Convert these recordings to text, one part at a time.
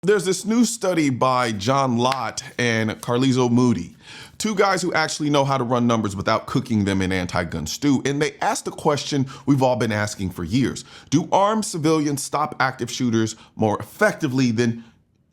There's this new study by John Lott and Carlizo Moody, two guys who actually know how to run numbers without cooking them in anti-gun stew. And they asked the question we've all been asking for years. Do armed civilians stop active shooters more effectively than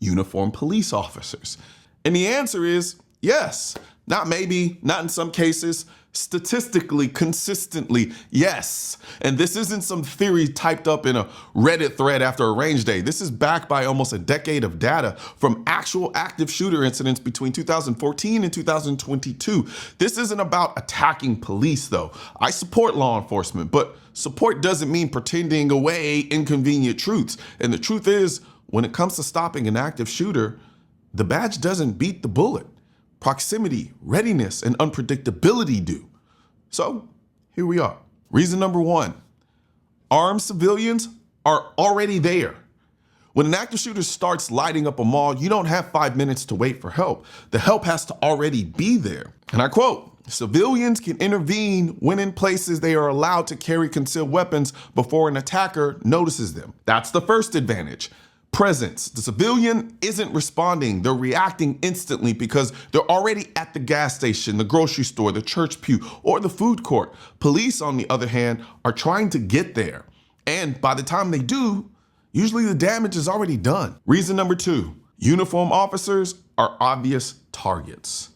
uniformed police officers? And the answer is yes. Not maybe, not in some cases. Statistically, consistently, yes. And this isn't some theory typed up in a Reddit thread after a range day. This is backed by almost a decade of data from actual active shooter incidents between 2014 and 2022. This isn't about attacking police, though. I support law enforcement, but support doesn't mean pretending away inconvenient truths. And the truth is, when it comes to stopping an active shooter, the badge doesn't beat the bullet. Proximity, readiness, and unpredictability do. So here we are. Reason number one, armed civilians are already there. When an active shooter starts lighting up a mall, you don't have 5 minutes to wait for help. The help has to already be there. And I quote, civilians can intervene when in places they are allowed to carry concealed weapons before an attacker notices them. That's the first advantage. Presence. The civilian isn't responding. They're reacting instantly because they're already at the gas station, the grocery store, the church pew, or the food court. Police, on the other hand, are trying to get there. And by the time they do, usually the damage is already done. Reason number two, uniformed officers are obvious targets.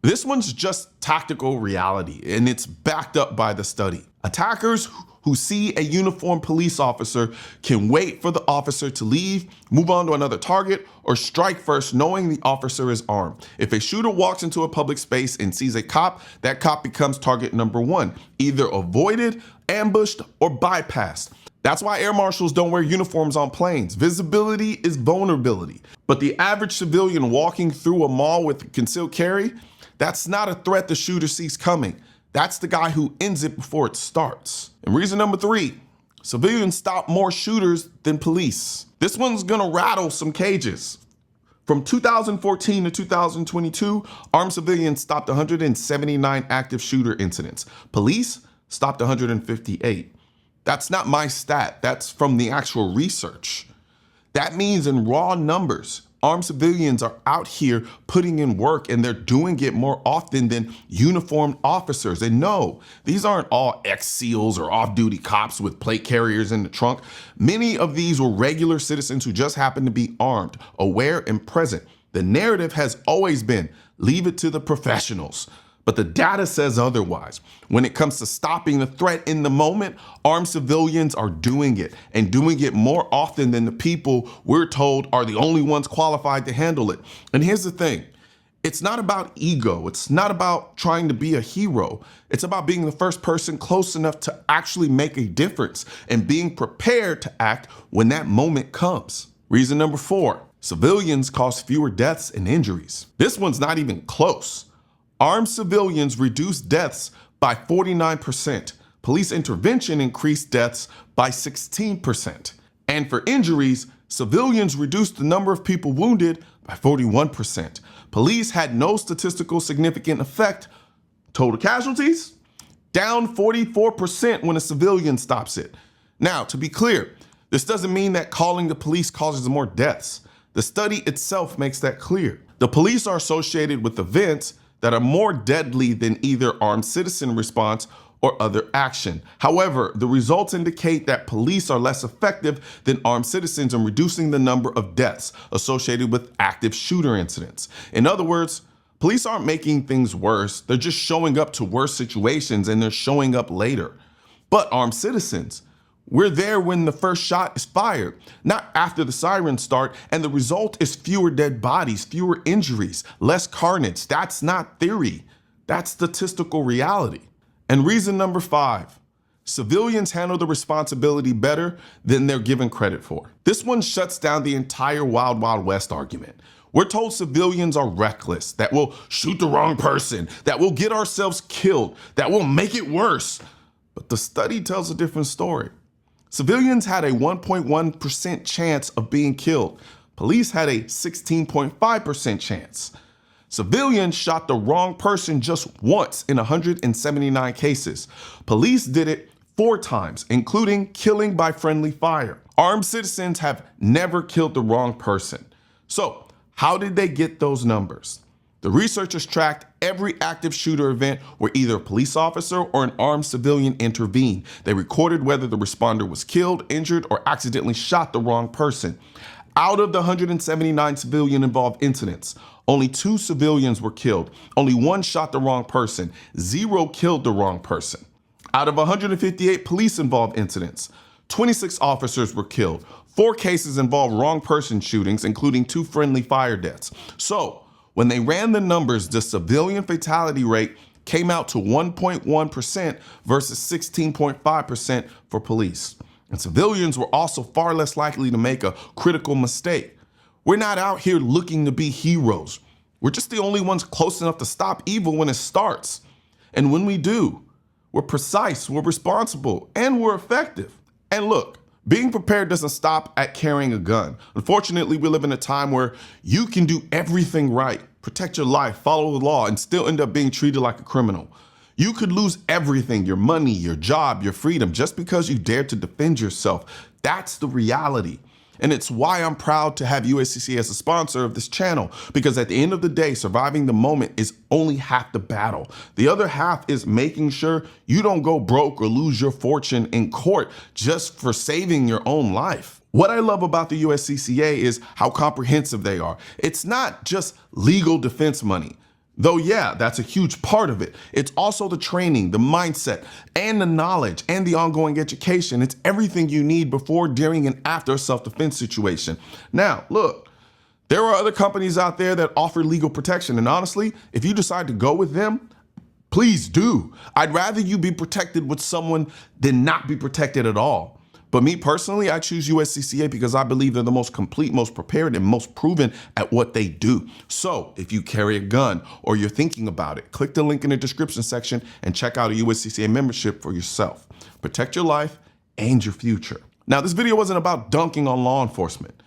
This one's just tactical reality, and it's backed up by the study. Attackers who see a uniformed police officer can wait for the officer to leave, move on to another target, or strike first knowing the officer is armed. If a shooter walks into a public space and sees a cop, that cop becomes target number one, either avoided, ambushed, or bypassed. That's why air marshals don't wear uniforms on planes. Visibility is vulnerability. But the average civilian walking through a mall with concealed carry, that's not a threat the shooter sees coming. That's the guy who ends it before it starts. And reason number three, civilians stop more shooters than police. This one's gonna rattle some cages. From 2014 to 2022, armed civilians stopped 179 active shooter incidents. Police stopped 158. That's not my stat, that's from the actual research. That means in raw numbers, armed civilians are out here putting in work, and they're doing it more often than uniformed officers. And no, these aren't all ex-SEALs or off-duty cops with plate carriers in the trunk. Many of these were regular citizens who just happened to be armed, aware, and present. The narrative has always been, leave it to the professionals. But the data says otherwise. When it comes to stopping the threat in the moment, armed civilians are doing it, and doing it more often than the people we're told are the only ones qualified to handle it. And here's the thing. It's not about ego. It's not about trying to be a hero. It's about being the first person close enough to actually make a difference and being prepared to act when that moment comes. Reason number four, civilians cause fewer deaths and injuries. This one's not even close. Armed civilians reduced deaths by 49%. Police intervention increased deaths by 16%. And for injuries, civilians reduced the number of people wounded by 41%. Police had no statistical significant effect. Total casualties? Down 44% when a civilian stops it. Now, to be clear, this doesn't mean that calling the police causes more deaths. The study itself makes that clear. The police are associated with events that are more deadly than either armed citizen response or other action. However, the results indicate that police are less effective than armed citizens in reducing the number of deaths associated with active shooter incidents. In other words, police aren't making things worse. They're just showing up to worse situations, and they're showing up later. But armed citizens, we're there when the first shot is fired, not after the sirens start, and the result is fewer dead bodies, fewer injuries, less carnage. That's not theory. That's statistical reality. And reason number five, civilians handle the responsibility better than they're given credit for. This one shuts down the entire Wild Wild West argument. We're told civilians are reckless, that we'll shoot the wrong person, that we'll get ourselves killed, that we'll make it worse. But the study tells a different story. Civilians had a 1.1% chance of being killed. Police had a 16.5% chance. Civilians shot the wrong person just once in 179 cases. Police did it 4 times, including killing by friendly fire. Armed citizens have never killed the wrong person. So, how did they get those numbers? The researchers tracked every active shooter event where either a police officer or an armed civilian intervened. They recorded whether the responder was killed, injured, or accidentally shot the wrong person. Out of the 179 civilian-involved incidents, only 2 civilians were killed. Only 1 shot the wrong person. 0 killed the wrong person. Out of 158 police-involved incidents, 26 officers were killed. 4 cases involved wrong person shootings, including 2 friendly fire deaths. So, when they ran the numbers, the civilian fatality rate came out to 1.1% versus 16.5% for police. And civilians were also far less likely to make a critical mistake. We're not out here looking to be heroes. We're just the only ones close enough to stop evil when it starts. And when we do, we're precise, we're responsible, and we're effective. And look, being prepared doesn't stop at carrying a gun. Unfortunately, we live in a time where you can do everything right, protect your life, follow the law, and still end up being treated like a criminal. You could lose everything, your money, your job, your freedom, just because you dared to defend yourself. That's the reality. And it's why I'm proud to have USCCA as a sponsor of this channel, because at the end of the day, surviving the moment is only half the battle. The other half is making sure you don't go broke or lose your fortune in court just for saving your own life. What I love about the USCCA is how comprehensive they are. It's not just legal defense money. Though, yeah, that's a huge part of it. It's also the training, the mindset, and the knowledge, and the ongoing education. It's everything you need before, during, and after a self-defense situation. Now, look, there are other companies out there that offer legal protection. And honestly, if you decide to go with them, please do. I'd rather you be protected with someone than not be protected at all. But me personally, I choose USCCA because I believe they're the most complete, most prepared, and most proven at what they do. So if you carry a gun or you're thinking about it, click the link in the description section and check out a USCCA membership for yourself. Protect your life and your future. Now, this video wasn't about dunking on law enforcement.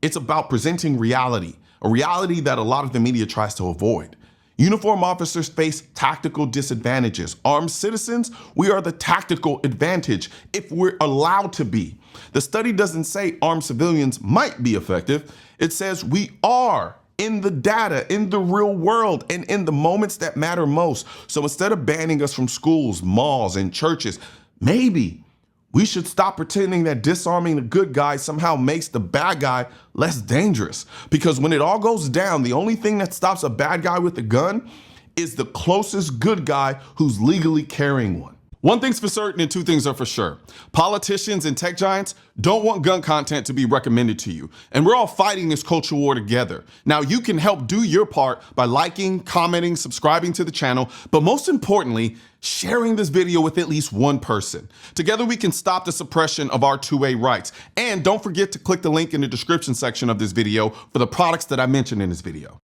It's about presenting reality, a reality that a lot of the media tries to avoid. Uniformed officers face tactical disadvantages. Armed citizens, we are the tactical advantage if we're allowed to be. The study doesn't say armed civilians might be effective. It says we are in the data, in the real world, and in the moments that matter most. So instead of banning us from schools, malls, and churches, maybe we should stop pretending that disarming the good guy somehow makes the bad guy less dangerous. Because when it all goes down, the only thing that stops a bad guy with a gun is the closest good guy who's legally carrying one. One thing's for certain and 2 things are for sure. Politicians and tech giants don't want gun content to be recommended to you. And we're all fighting this culture war together. Now, you can help do your part by liking, commenting, subscribing to the channel, but most importantly, sharing this video with at least one person. Together, we can stop the suppression of our 2A rights. And don't forget to click the link in the description section of this video for the products that I mentioned in this video.